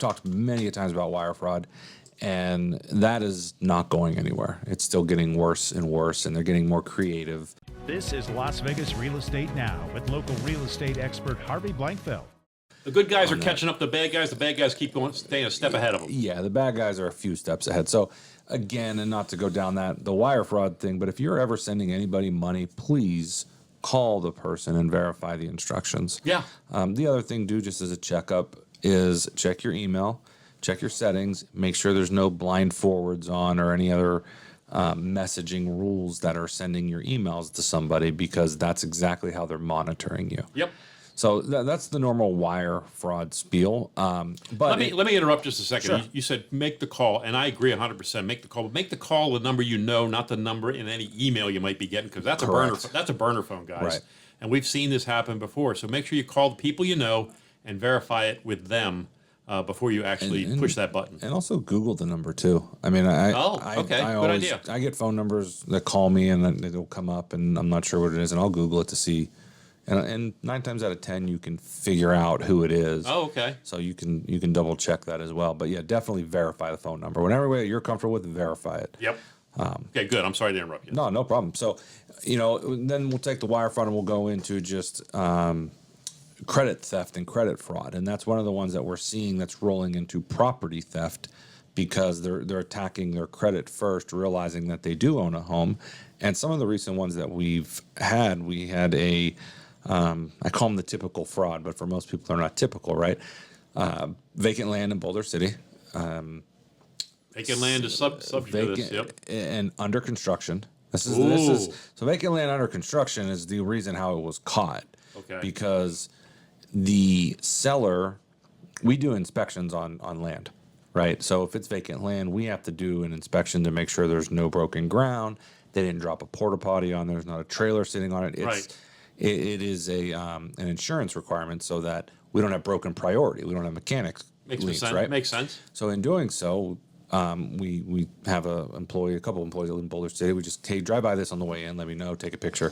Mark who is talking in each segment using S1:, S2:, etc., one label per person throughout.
S1: talked many a times about wire fraud, and that is not going anywhere. It's still getting worse and worse, and they're getting more creative.
S2: This is Las Vegas Real Estate Now with local real estate expert Harvey Blankfeld.
S3: The good guys are catching up to the bad guys. The bad guys keep going, staying a step ahead of them.
S1: Yeah, the bad guys are a few steps ahead. So, again, and not to go down the wire fraud thing, but if you're ever sending anybody money, please call the person and verify the instructions.
S3: Yeah.
S1: The other thing, just as a checkup, is check your email, check your settings, make sure there's no blind forwards on or any other messaging rules that are sending your emails to somebody, because that's exactly how they're monitoring you.
S3: Yep.
S1: So that's the normal wire fraud spiel. But
S3: let me interrupt just a second.
S1: Sure.
S3: You said make the call, and I agree 100%. Make the call, but make the call the number you know, not the number in any email you might be getting, because that's
S1: Correct.
S3: a burner phone, guys.
S1: Right.
S3: And we've seen this happen before. So make sure you call the people you know and verify it with them before you actually push that button.
S1: And also Google the number too. I mean,
S3: Good idea.
S1: I get phone numbers that call me and then it'll come up and I'm not sure what it is, and I'll Google it to see. And 9 times out of 10, you can figure out who it is.
S3: Oh, okay.
S1: So you can double check that as well. But yeah, definitely verify the phone number. Whenever way you're comfortable with, verify it.
S3: Yep. Okay, good. I'm sorry to interrupt you.
S1: No problem. So, then we'll take the wire fraud and we'll go into just credit theft and credit fraud. And that's one of the ones that we're seeing that's rolling into property theft, because they're attacking their credit first, realizing that they do own a home. And some of the recent ones that we had a, I call them the typical fraud, but for most people they're not typical, right? Vacant land in Boulder City.
S3: Vacant land is subject to this. Yep.
S1: And under construction. This is so vacant land under construction is the reason how it was caught.
S3: Okay.
S1: Because the seller, we do inspections on land, right? So if it's vacant land, we have to do an inspection to make sure there's no broken ground. They didn't drop a porta potty on there. There's not a trailer sitting on it.
S3: Right.
S1: It is an insurance requirement so that we don't have broken priority. We don't have mechanics leaks, right?
S3: Makes sense.
S1: So in doing so, we have a couple employees that live in Boulder City. We just, hey, drive by this on the way in, let me know, take a picture.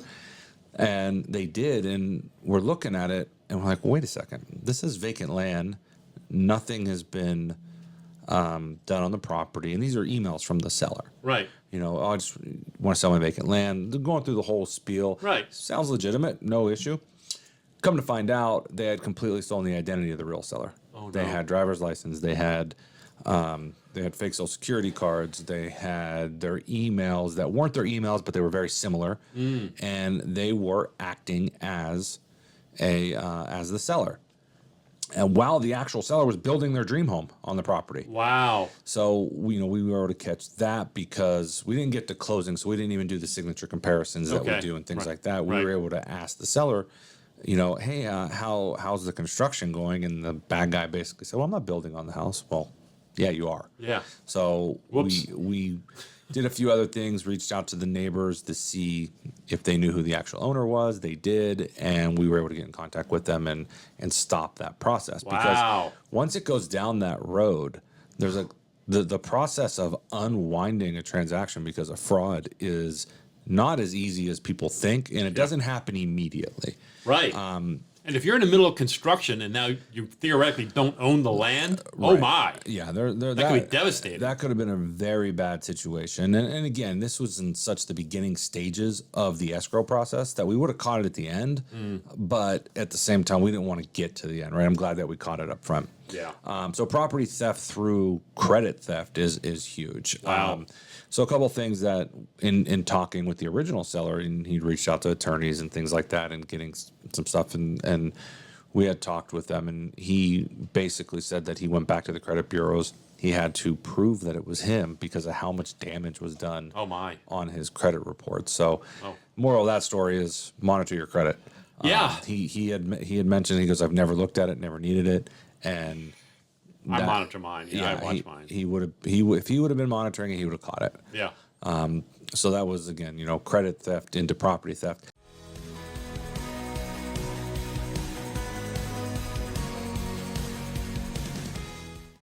S1: And they did, and we're looking at it, and we're like, wait a second, this is vacant land. Nothing has been done on the property, and these are emails from the seller.
S3: Right.
S1: I just want to sell my vacant land. They're going through the whole spiel.
S3: Right.
S1: Sounds legitimate, no issue. Come to find out, they had completely stolen the identity of the real seller.
S3: Oh, no.
S1: They had driver's license. They had fake social security cards. They had their emails that weren't their emails, but they were very similar, and they were acting as the seller. And while the actual seller was building their dream home on the property.
S3: Wow.
S1: So we were able to catch that because we didn't get to closing, so we didn't even do the signature comparisons that we do and things like that. We were able to ask the seller, hey, how's the construction going? And the bad guy basically said, well, I'm not building on the house. Well, yeah, you are.
S3: Yeah.
S1: So we did a few other things, reached out to the neighbors to see if they knew who the actual owner was. They did, and we were able to get in contact with them and stop that process.
S3: Wow.
S1: Because once it goes down that road, there's the process of unwinding a transaction because of fraud is not as easy as people think, and it doesn't happen immediately.
S3: Right. And if you're in the middle of construction and now you theoretically don't own the land, oh my.
S1: Yeah,
S3: that could be devastating.
S1: That could have been a very bad situation. And again, this was in such the beginning stages of the escrow process that we would have caught it at the end, but at the same time, we didn't want to get to the end, right? I'm glad that we caught it up front.
S3: Yeah.
S1: So property theft through credit theft is huge.
S3: Wow.
S1: So a couple of things that in talking with the original seller, and he reached out to attorneys and things like that and getting some stuff, and we had talked with them, and he basically said that he went back to the credit bureaus. He had to prove that it was him because of how much damage was done on his credit report. So moral of that story is monitor your credit.
S3: Yeah.
S1: He had mentioned, he goes, I've never looked at it, never needed it, and
S3: I monitor mine. Yeah, I watch mine.
S1: If he would have been monitoring it, he would have caught it.
S3: Yeah.
S1: So that was, again, credit theft into property theft.